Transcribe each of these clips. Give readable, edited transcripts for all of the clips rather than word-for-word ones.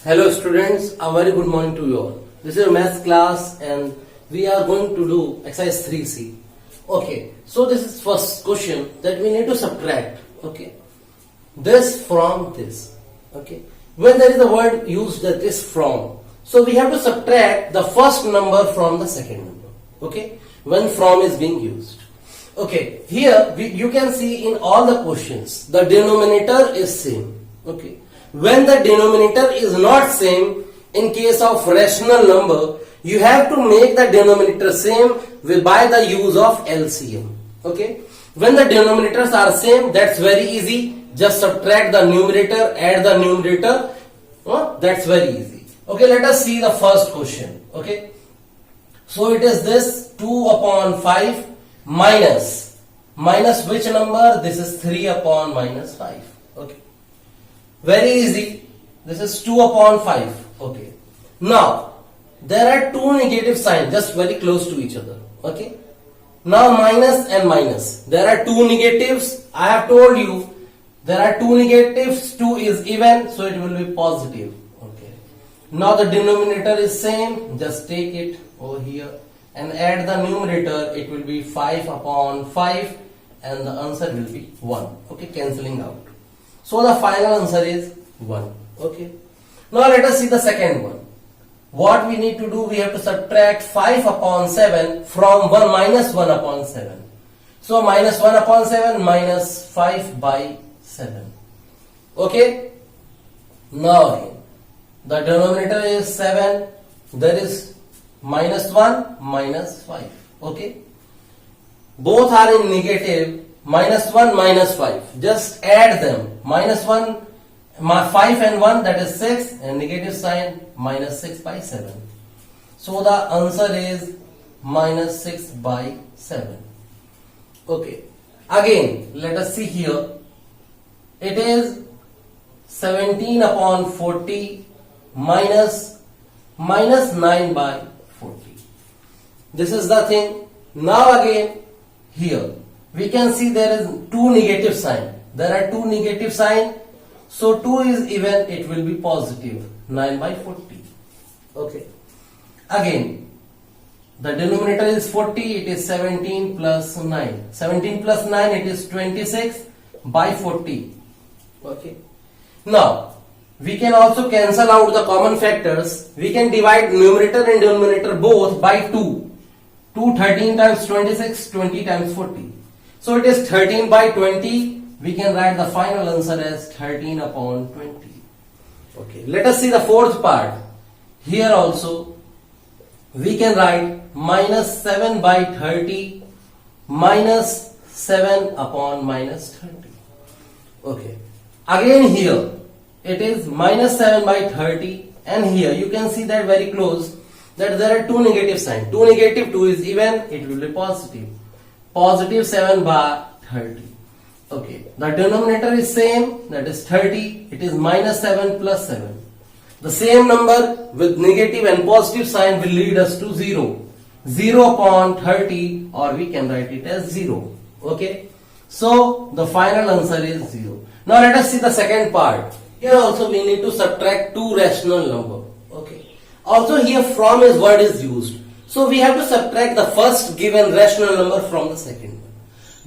Hello students, a very good morning to you all. This is your maths class and we are going to do exercise 3C. Okay, so this is first question that we need to subtract, okay, this from this, okay. When there is a word used that is from, so we have to subtract the first number from the second number, okay, when from is being used. Okay, here you can see in all the questions the denominator is same, okay. When the denominator is not same, in case of rational number, you have to make the denominator same by the use of LCM. Okay. When the denominators are same, that's very easy. Just subtract the numerator, add the numerator. That's very easy. Okay, let us see the first question. Okay. So it is this 2 upon 5 minus which number? This is 3 upon minus 5. Okay. Very easy. This is 2 upon 5. Okay. Now, there are two negative signs just very close to each other. Okay. Now, minus and minus. There are two negatives. I have told you there are two negatives. 2 is even, so it will be positive. Okay. Now, the denominator is same. Just take it over here and add the numerator. It will be 5 upon 5 and the answer will be 1. Okay. Cancelling out. So the final answer is 1. Okay. Now let us see the second one. What we need to do, we have to subtract 5 upon 7 from 1 minus 1 upon 7. So minus 1 upon 7 minus 5 by 7. Okay. Now again, the denominator is 7. There is minus 1 minus 5. Okay. Both are in negative. Minus 1 minus 5, just add them. Minus 1, 5 and 1, that is 6, and negative sign minus 6 by 7. So the answer is minus 6 by 7. Okay, again let us see here. It is 17 upon 40 minus 9 by 40. This is the thing. Now again here we can see there is two negative sign. There are two negative sign. So 2 is even, it will be positive. 9 by 40. Okay. Again, the denominator is 40. It is 17 plus 9. 17 plus 9, it is 26 by 40. Okay. Now, we can also cancel out the common factors. We can divide numerator and denominator both by 2. 2 13 times 26, 20 times 40. So it is 13 by 20. We can write the final answer as 13 upon 20. Okay. Let us see the fourth part. Here also we can write minus 7 by 30 minus 7 upon minus 30. Okay. Again here it is minus 7 by 30 and here you can see that very close that there are two negative signs. 2 negative, 2 is even, it will be positive. Positive 7 by 30. Okay, the denominator is same, that is 30. It is minus 7 plus 7. The same number with negative and positive sign will lead us to 0. 0 upon 30, or we can write it as 0. Okay, so the final answer is 0. Now let us see the second part. Here also we need to subtract two rational number. Okay, also here from is word is used. So we have to subtract the first given rational number from the second one.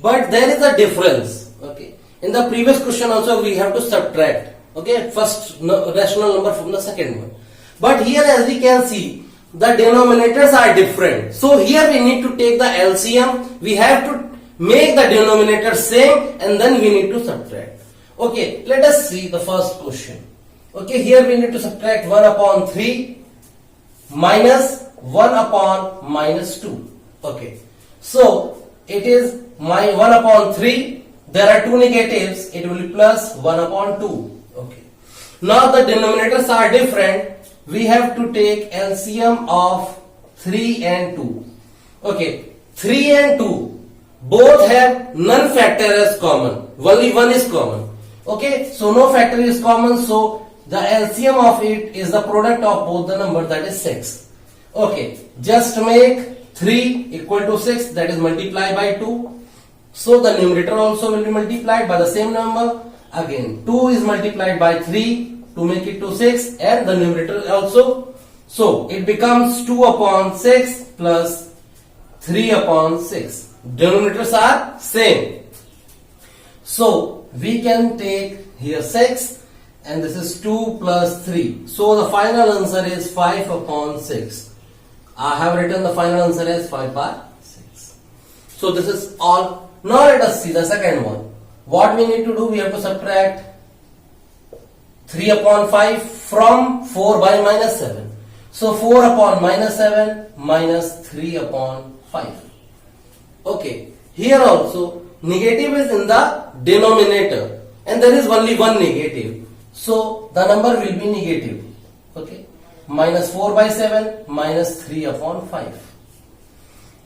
But there is a difference. Okay. In the previous question also we have to subtract. Okay. First rational number from the second one. But here as we can see, the denominators are different. So here we need to take the LCM. We have to make the denominator same and then we need to subtract. Okay. Let us see the first question. Okay. Here we need to subtract 1 upon 3 minus 1 upon minus 2. Okay. So it is my 1 upon 3. There are two negatives. It will be plus 1 upon 2. Okay. Now the denominators are different. We have to take LCM of 3 and 2. Okay. 3 and 2 both have none factor as common. Only 1 is common. Okay. So no factor is common. So the LCM of it is the product of both the numbers, that is 6. Okay, just make 3 equal to 6, that is multiply by 2. So the numerator also will be multiplied by the same number. Again, 2 is multiplied by 3, to make it to 6 and the numerator also. So it becomes 2 upon 6 plus 3 upon 6. Denominators are same. So we can take here 6 and this is 2 plus 3. So the final answer is 5 upon 6. I have written the final answer as 5 by 6. So this is all. Now let us see the second one. What we need to do, we have to subtract 3 upon 5 from 4 by minus 7. So 4 upon minus 7 minus 3 upon 5. Okay. Here also negative is in the denominator and there is only one negative. So the number will be negative. Okay. Minus 4 by 7 minus 3 upon 5.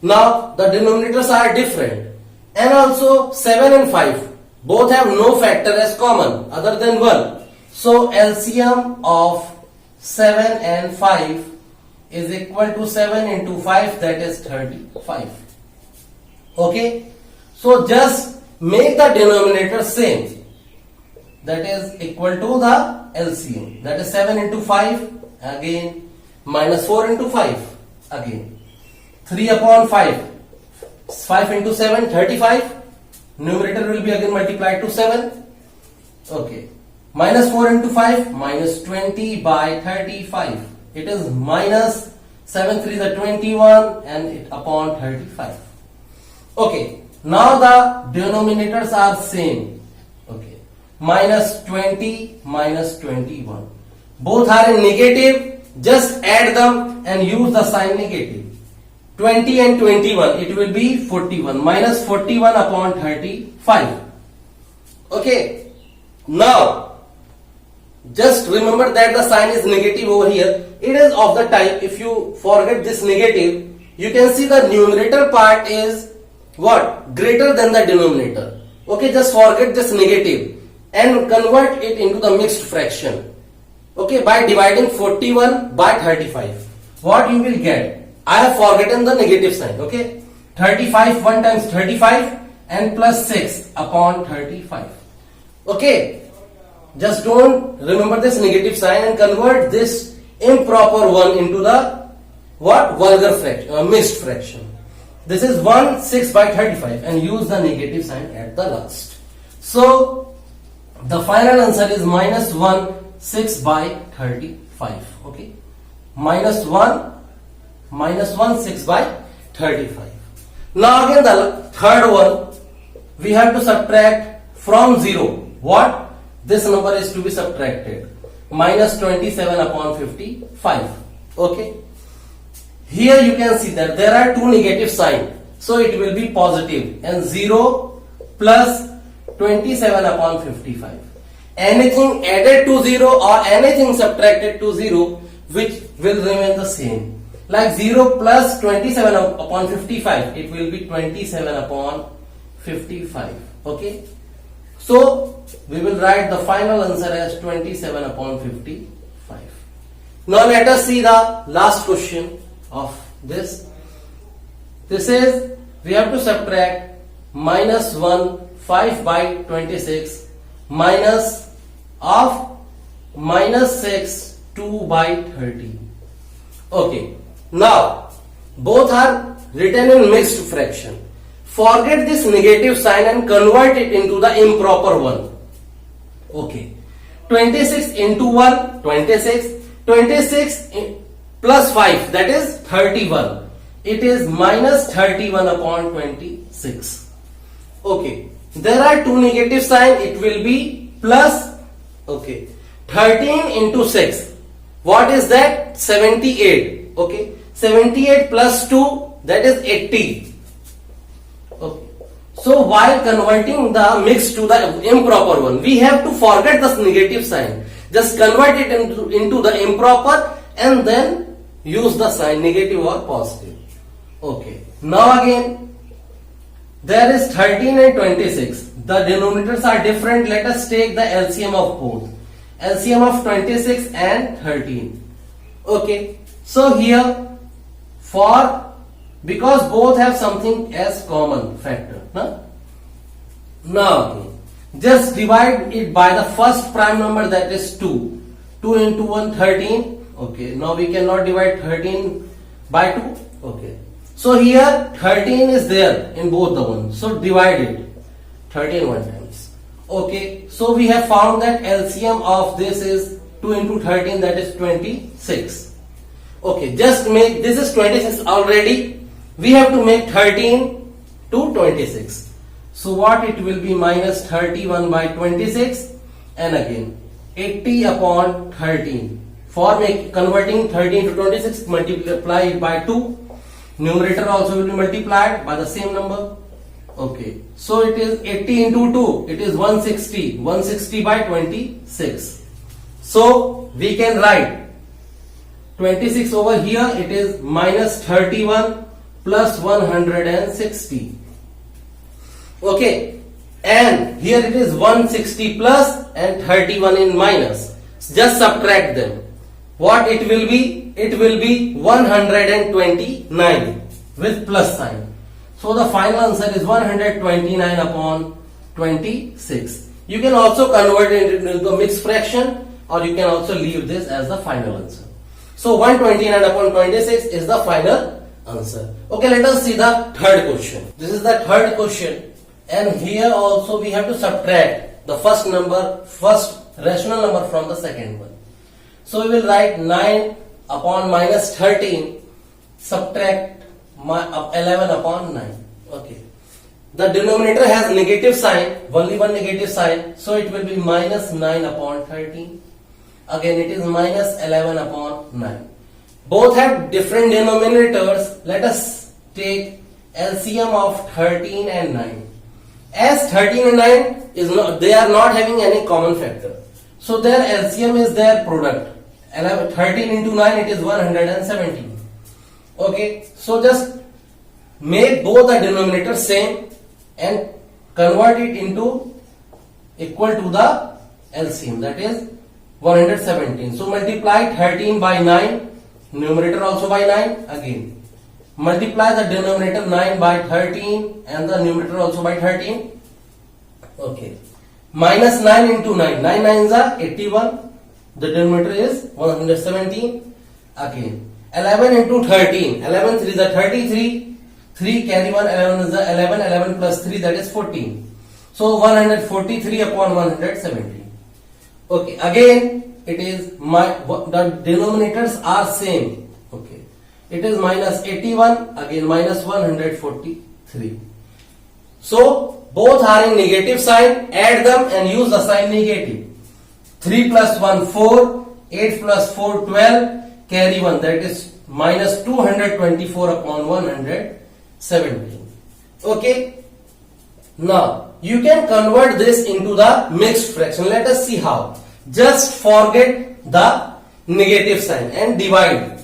Now the denominators are different and also 7 and 5 both have no factor as common other than 1. So LCM of 7 and 5 is equal to 7 into 5, that is 35. Okay. So just make the denominator same, that is equal to the LCM, that is 7 into 5 again minus 4 into 5 again 3 upon 5, 5 into 7 35, numerator will be again multiplied to 7. Okay, minus 4 into 5 minus 20 by 35, it is minus 7 3 the 21 and it upon 35. Okay, now the denominators are same. Okay, minus 20 minus 21, both are in negative, just add them and use the sign negative. 20 and 21, it will be 41, minus 41 upon 35. Okay, now just remember that the sign is negative over here. It is of the type, if you forget this negative, you can see the numerator part is what? Greater than the denominator. Okay, just forget this negative and convert it into the mixed fraction. Okay, by dividing 41 by 35. What you will get? I have forgotten the negative sign. Okay, 35 1 times 35 and plus 6 upon 35. Okay, just don't remember this negative sign and convert this improper one into the what? Vulgar fraction, mixed fraction. This is 1 6 by 35 and use the negative sign at the last. So the final answer is minus 1 6 by 35. Okay, minus 1 6 by 35. Now again the third one, we have to subtract from 0. What? This number is to be subtracted. Minus 27 upon 55. Okay. Here you can see that there are two negative signs. So it will be positive and 0 plus 27 upon 55. Anything added to 0 or anything subtracted to 0 which will remain the same. Like 0 plus 27 upon 55, it will be 27 upon 55. Okay. So we will write the final answer as 27 upon 55. Now let us see the last question of this. This is, we have to subtract minus 1 5 by 26 minus of minus 6 2 by 30. Okay. Now both are written in mixed fraction. Forget this negative sign and convert it into the improper one. Okay. 26 into 1, 26. 26 plus 5, that is 31. It is minus 31 upon 26. Okay. There are two negative signs, it will be plus. Okay. 13 into 6. What is that? 78. Okay. 78 plus 2, that is 80. Okay. So while converting the mix to the improper one, we have to forget this negative sign. Just convert it into the improper and then use the sign negative or positive. Okay. Now again, there is 13 and 26. The denominators are different. Let us take the LCM of both. LCM of 26 and 13. Okay. So here, because both have something as common factor. Now just divide it by the first prime number, that is 2. 2 into 1, 13. Okay, now we cannot divide 13 by 2. Okay, so here 13 is there in both the ones, so divide it 13 one times. Okay, so we have found that LCM of this is 2 into 13, that is 26. Okay, just make, this is 26 already, we have to make 13 to 26. So what it will be, minus 31 by 26, and again 80 upon 13. For converting 13 to 26, multiply it by 2. Numerator also will be multiplied by the same number. Okay, so it is 80 into 2, it is 160. 160 by 26. So we can write 26 over here, it is minus 31 plus 160. Okay, and here it is 160 plus and 31 in minus. Just subtract them. What it will be? It will be 129 with plus sign. So the final answer is 129 upon 26. You can also convert it into the mixed fraction, or you can also leave this as the final answer. So 129 upon 26 is the final answer. Okay, let us see the third question. This is the third question, and here also we have to subtract the first rational number from the second one. So we will write 9 upon minus 13, subtract 11 upon 9. Okay, the denominator has negative sign, only one negative sign, so it will be minus 9 upon 13. Again it is minus 11 upon 9. Both have different denominators. Let us take LCM of 13 and 9. As 13 and 9 is not, they are not having any common factor, so their LCM is their product. 13 into 9, it is 117. Okay, so just make both the denominators same and convert it into equal to the LCM, that is 117. So multiply 13 by 9, numerator also by 9. Again multiply the denominator 9 by 13 and the numerator also by 13. Okay, minus 9 into 9, 9 9s are 81, the denominator is 117. Again 11 into 13, 11 3 is 33, 3 carry 1, 11 is 11, 11 plus 3, that is 14. So 143 upon 117. Okay, again it is the denominators are same. Okay, it is minus 81, again minus 143. So both are in negative sign, add them and use the sign negative. 3 plus 1 4, 8 plus 4 12, carry 1, that is minus 224 upon 117. Okay, now you can convert this into the mixed fraction. Let us see how. Just forget the negative sign and divide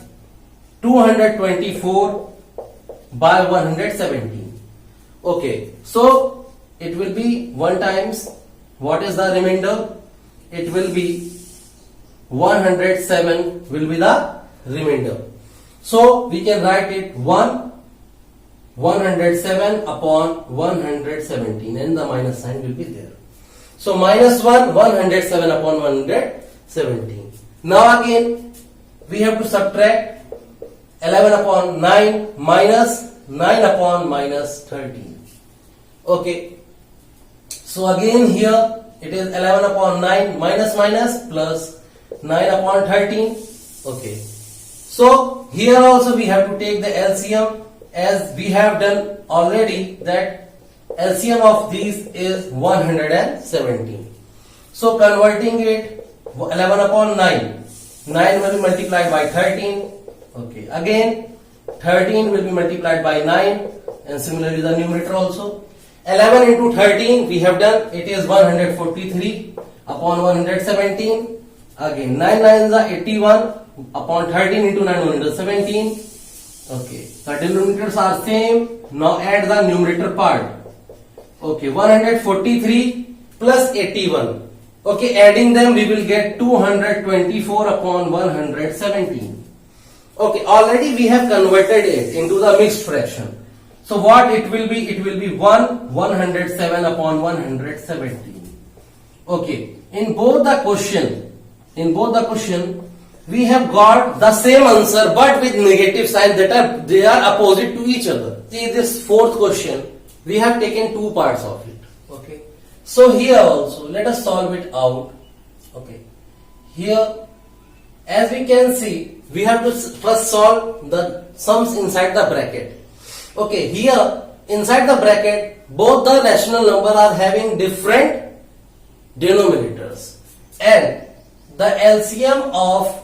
224 by 117. Okay, so it will be 1 times, what is the remainder? It will be 107 will be the remainder. So we can write it 107 upon 117, and the minus sign will be there. So minus 1, 107 upon 117. Now again we have to subtract 11 upon 9 minus 9 upon minus 13. Okay, so again here it is 11 upon 9 minus minus plus 9 upon 13. Okay, so here also we have to take the LCM, as we have done already, that LCM of these is 117. So converting it, 11 upon 9, 9 will be multiplied by 13. Okay, again 13 will be multiplied by 9, and similarly the numerator also. 11 into 13 we have done, it is 143 upon 117. Again 9 9s are 81 upon 13 into 9, 117. Okay, the denominators are same. Now add the numerator part. Okay, 143 plus 81. Okay, adding them we will get 224 upon 117. Okay, already we have converted it into the mixed fraction. So what it will be? It will be 107 upon 117. Okay, in both the question in both the question, we have got the same answer but with negative sign they are opposite to each other. See this fourth question, we have taken two parts of it. Okay. So here also, let us solve it out. Okay. Here, as we can see, we have to first solve the sums inside the bracket. Okay. Here, inside the bracket, both the rational number are having different denominators, and the LCM of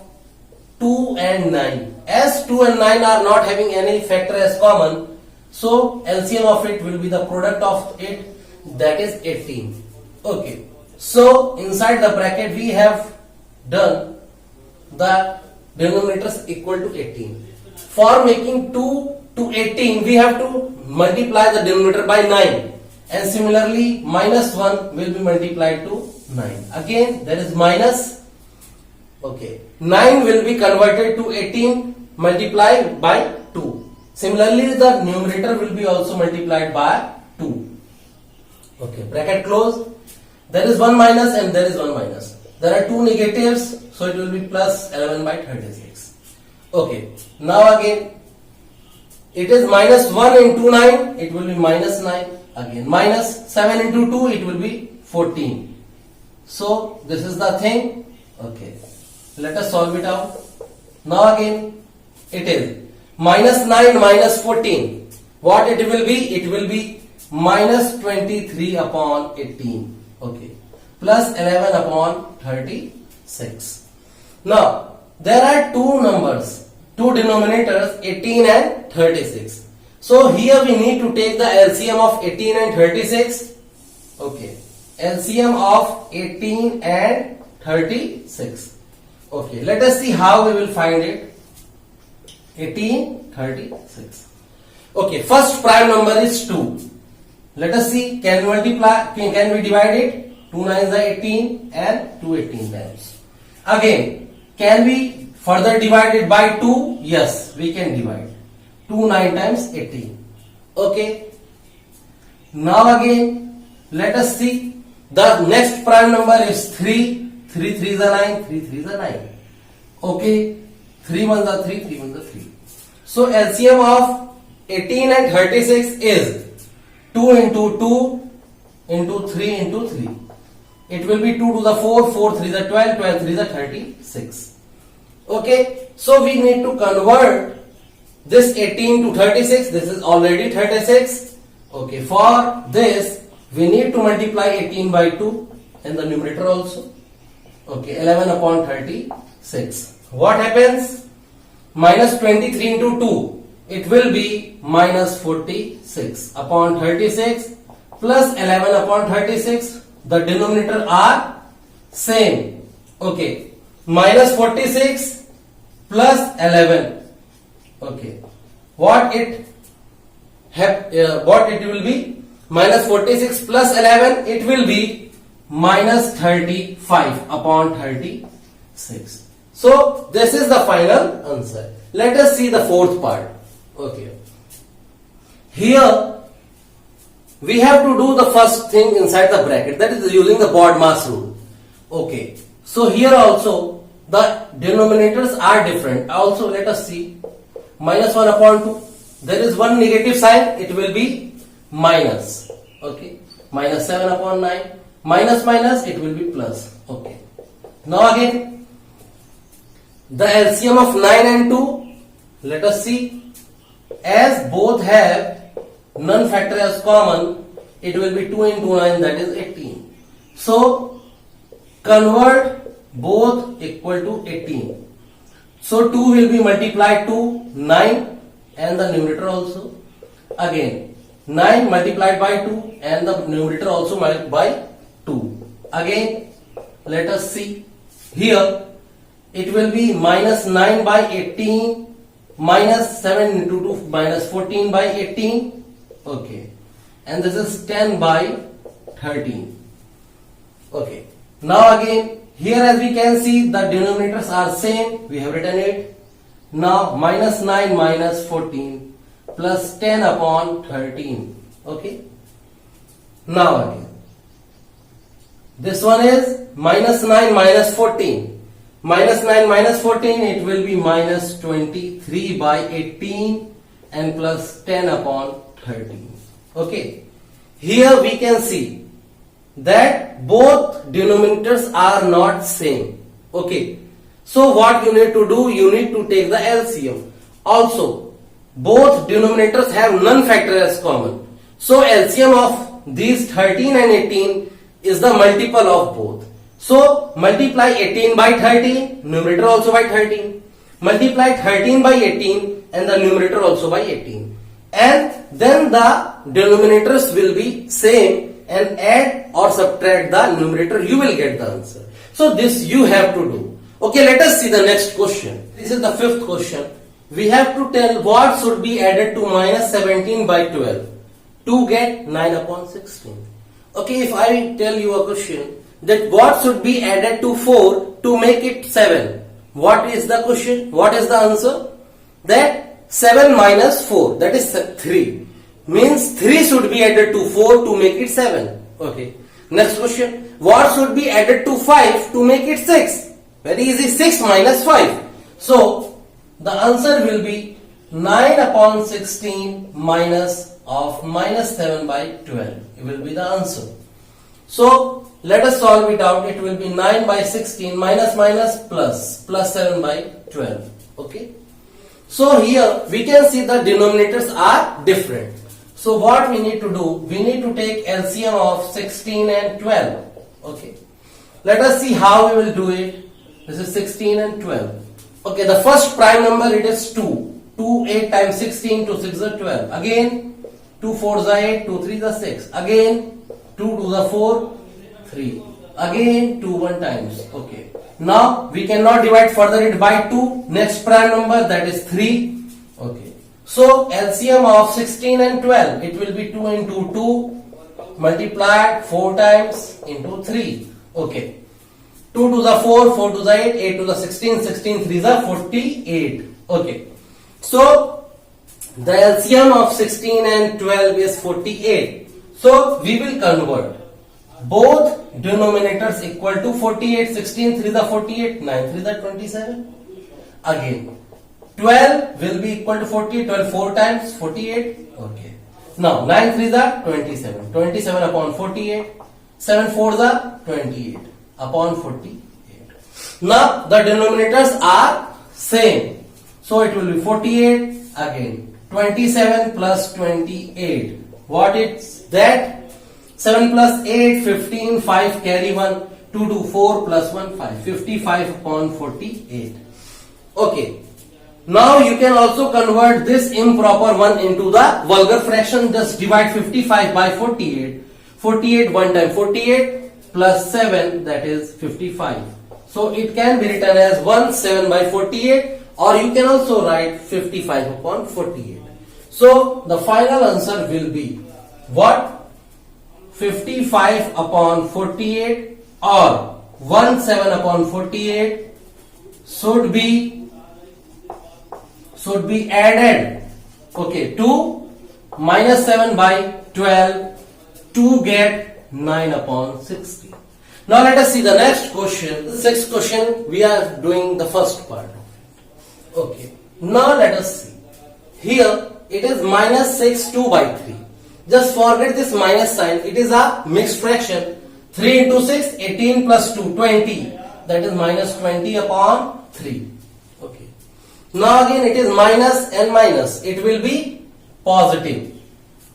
2 and 9, as 2 and 9 are not having any factor as common, so LCM of it will be the product of it, that is 18. Okay, so inside the bracket we have done the denominators equal to 18. For making 2 to 18, we have to multiply the denominator by 9, and similarly minus 1 will be multiplied to 9. Again there is minus. Okay, 9 will be converted to 18 multiplied by 2. Similarly the numerator will be also multiplied by 2. Okay, bracket close. There is 1 minus and there is 1 minus. There are two negatives, so it will be plus 11 by 36. Okay, now again it is minus 1 into 9, it will be minus 9. Again minus 7 into 2, it will be 14. So this is the thing. Okay, let us solve it out. Now again it is minus 9 minus 14. What it will be? It will be minus 23 upon 18. Okay, plus 11 upon 36. Now there are two numbers, two denominators, 18 and 36. So here we need to take the LCM of 18 and 36. Okay, LCM of 18 and 36. Okay, let us see how we will find it. 18, 36. Okay, first prime number is 2. Let us see, can we multiply, can we divide it? 2 9s are 18 and 2 18 times. Again, can we further divide it by 2? Yes, we can divide. 2 9 times 18. Okay. Now again, let us see, the next prime number is 3. 3 3s are 9, 3 3s are 9. Okay, 3 1s are 3, 3 1s are 3. So LCM of 18 and 36 is 2 into 2 into 3 into 3. It will be 2 to the 4, 4 3s are 12, 12 3s are 36. Okay, so we need to convert this 18 to 36. This is already 36. Okay, for this we need to multiply 18 by 2 and the numerator also. Okay, 11 upon 36. What happens? Minus 23 into 2. It will be minus 46 upon 36 plus 11 upon 36. The denominator are same. Okay, minus 46 plus 11. Okay, what it will be? Minus 46 plus 11, it will be minus 35 upon 36. So this is the final answer. Let us see the fourth part. Okay, here we have to do the first thing inside the bracket, that is using the BODMAS rule. Okay, so here also the denominators are different. Also let us see, minus 1 upon 2, there is one negative sign, it will be minus. Okay, minus 7 upon 9, minus minus, it will be plus. Okay, now again the LCM of 9 and 2, let us see, as both have none factor as common, it will be 2 into 9, that is 18. So convert both equal to 18. So 2 will be multiplied to 9 and the numerator also. Again 9 multiplied by 2 and the numerator also multiplied by 2. Again let us see, here it will be minus 9 by 18 minus 7 into 2 minus 14 by 18. Okay, and this is 10 by 13. Okay, now again here as we can see the denominators are same, we have written it. Now minus 9 minus 14 plus 10 upon 13. Okay, now again this one is minus 9 minus 14. Minus 9 minus 14, it will be minus 23 by 18 and plus 10 upon 13. Okay. Here we can see that both denominators are not same. Okay. So what you need to do, you need to take the LCM. Also, both denominators have non-factor as common. So LCM of these 13 and 18 is the multiple of both. So multiply 18 by 13, numerator also by 13. Multiply 13 by 18 and the numerator also by 18. And then the denominators will be same, and add or subtract the numerator, you will get the answer. So this you have to do. Okay, let us see the next question. This is the fifth question. We have to tell what should be added to minus 17 by 12 to get 9 upon 16. Okay, if I tell you a question that what should be added to 4 to make it 7, what is the question? What is the answer? That 7 minus 4, that is 3. Means 3 should be added to 4 to make it 7. Okay. Next question. What should be added to 5 to make it 6? Very easy. 6 minus 5. So the answer will be 9 upon 16 minus of minus 7 by 12. It will be the answer. So let us solve it out. It will be 9 by 16 minus minus plus 7 by 12. Okay. So here we can see the denominators are different. So what we need to do, we need to take LCM of 16 and 12. Okay. Let us see how we will do it. This is 16 and 12. Okay, the first prime number, it is 2. 2, 8 times 16, 2 6 is 12. Again, 2 4 is 8, 2 3 is 6. Again, 2 2 is 4, 3. Again, 2 1 times. Okay. Now, we cannot divide further it by 2. Next prime number, that is 3. Okay. So, LCM of 16 and 12, it will be 2 into 2 multiplied 4 times into 3. Okay. 2 to the 4, 4 to the 8, 8 to the 16, 16 3 is 48. Okay. So, the LCM of 16 and 12 is 48. So, we will convert both denominators equal to 48. 16 3 is 48, 9 3 is 27. Again, 12 will be equal to 48, 12 4 times 48. Okay. Now, 9 3 is 27. 27 upon 48. 7 4 is 28 upon 48. Now, the denominators are same. So, it will be 48 again. 27 plus 28. What is that? 7 plus 8, 15, 5 carry 1, 2 to 4 plus 1, 5. 55 upon 48. Okay. Now you can also convert this improper one into the vulgar fraction. Just divide 55 by 48. 48 one time 48 plus 7, that is 55. So it can be written as 1 7 by 48, or you can also write 55 upon 48. So the final answer will be what? 55 upon 48 or 1 7 upon 48 should be added, okay, to minus 7 by 12 to get 9 upon 16. Now let us see the next question. The sixth question, we are doing the first part. Okay. Now let us see. Here it is minus 6 2 by 3. Just forget this minus sign. It is a mixed fraction. 3 into 6, 18 plus 2, 20. That is minus 20 upon 3. Okay. Now again it is minus and minus. It will be positive.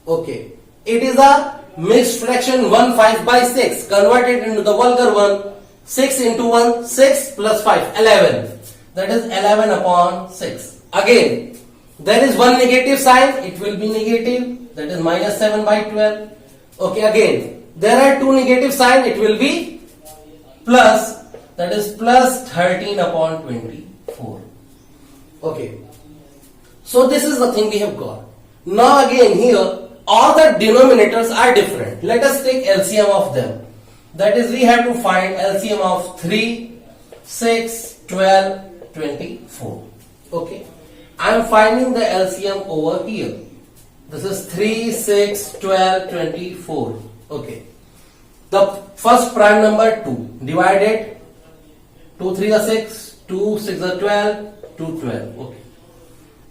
Okay. It is a mixed fraction 1 5 by 6. Convert it into the vulgar one. 6 into 1, 6 plus 5, 11. That is 11 upon 6. Again, there is one negative sign. It will be negative. That is minus 7 by 12. Okay, again, there are two negative signs. It will be plus. That is plus 13 upon 24. Okay. So this is the thing we have got. Now again here, all the denominators are different. Let us take LCM of them. That is, we have to find LCM of 3, 6, 12, 24. Okay. I am finding the LCM over here. This is 3, 6, 12, 24. Okay. The first prime number 2 divided 2 3 are 6, 2 6 are 12, 2 12. Okay.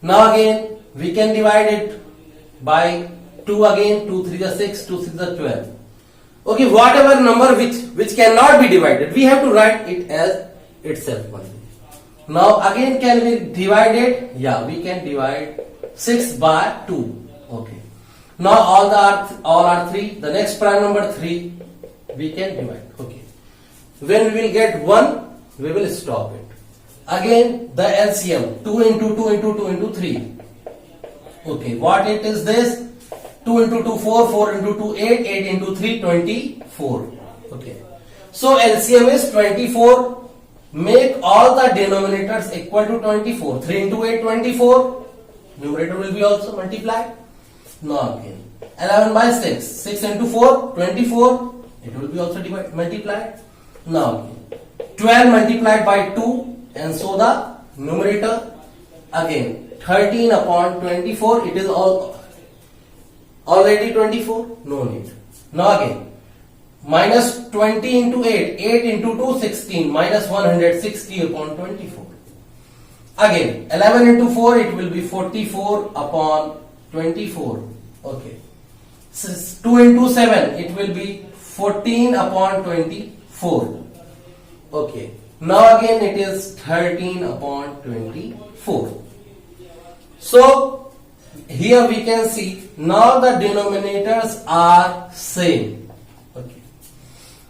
Now again we can divide it by 2 again, 2 3 are 6, 2 6 are 12. Okay, whatever number which cannot be divided, we have to write it as itself only. Now again, can we divide it? Yeah, we can divide 6 by 2. Okay. Now all are 3. The next prime number 3 we can divide. Okay. When we will get 1, we will stop it. Again the LCM 2 into 2 into 2 into 3. Okay, what it is this? 2 into 2 4, 4 into 2 8, 8 into 3 24. Okay. So LCM is 24. Make all the denominators equal to 24. 3 into 8 24. Numerator will be also multiplied. Now again 11 by 6. 6 into 4 24. It will be also multiplied. Now again 12 multiplied by 2, and so the numerator again 13 upon 24. It is already 24. No need. Now again minus 20 into 8. 8 into 2 16. Minus 160 upon 24. Again 11 into 4. It will be 44 upon 24. Okay. 2 into 7. It will be 14 upon 24. Okay. Now again it is 13 upon 24. So here we can see now the denominators are same. Okay.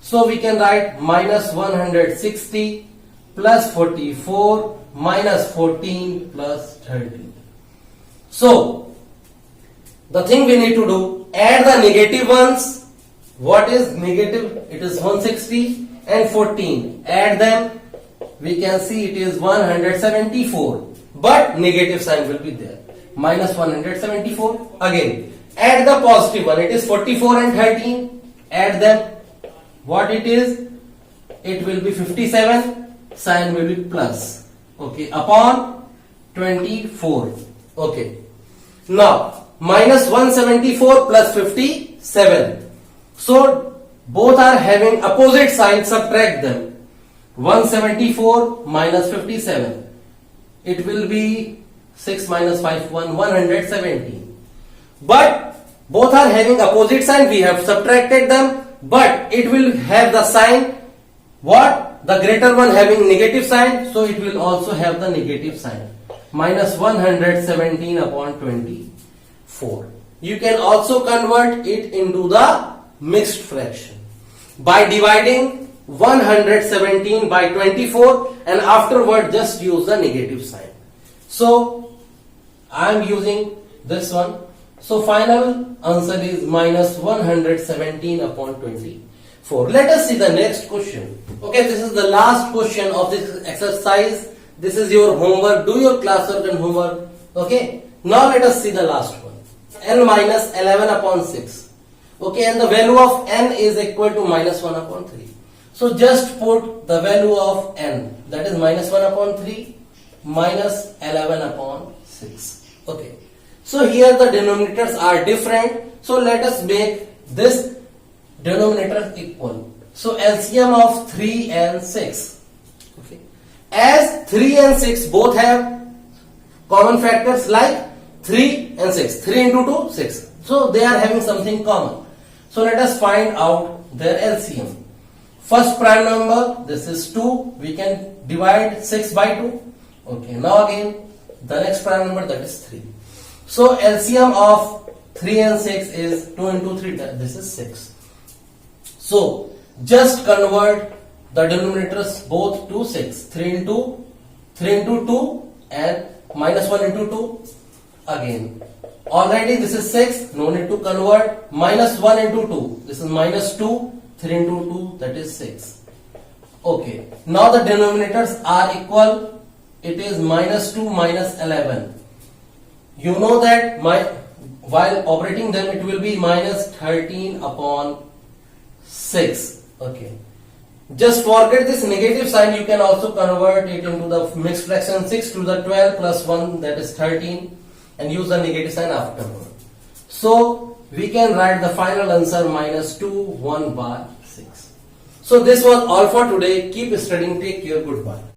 So we can write minus 160 plus 44 minus 14 plus 13. So the thing we need to do, add the negative ones. What is negative? It is 160 and 14. Add them. We can see it is 174. But negative sign will be there. Minus 174. Again, add the positive one. It is 44 and 13. Add them. What it is? It will be 57. Sign will be plus. Okay. Upon 24. Okay. Now, minus 174 plus 57. So, both are having opposite signs. Subtract them. 174 minus 57. It will be 6 minus 5, 117. But both are having opposite sign. We have subtracted them. But it will have the sign. What? The greater one having negative sign. So it will also have the negative sign. Minus 117 upon 24. You can also convert it into the mixed fraction by dividing 117 by 24 and afterward just use the negative sign. So I am using this one. So final answer is minus 117 upon 24. Let us see the next question. Okay, this is the last question of this exercise. This is your homework. Do your classwork and homework. Okay. Now let us see the last one. N minus 11 upon 6. Okay, and the value of n is equal to minus 1 upon 3. So just put the value of n, that is minus 1 upon 3 minus 11 upon 6. Okay. So here the denominators are different. So let us make this denominator equal. So LCM of 3 and 6. Okay. As 3 and 6 both have common factors like 3 and 6. 3 into 2, 6. So they are having something common. So let us find out their LCM. First prime number, this is 2. We can divide 6 by 2. Okay, now again, the next prime number, that is 3. So LCM of 3 and 6 is 2 into 3, this is 6. So just convert the denominators both to 6. 3 into 2 and minus 1 into 2. Again, already this is 6, no need to convert. Minus 1 into 2, this is minus 2. 3 into 2, that is 6. Okay, now the denominators are equal. It is minus 2 minus 11. You know that while operating them it will be minus 13 upon 6. Okay, just forget this negative sign. You can also convert it into the mixed fraction. 6 to the 12 plus 1, that is 13, and use the negative sign afterward. So we can write the final answer minus 2 1 by 6. So this was all for today. Keep studying. Take care. Goodbye.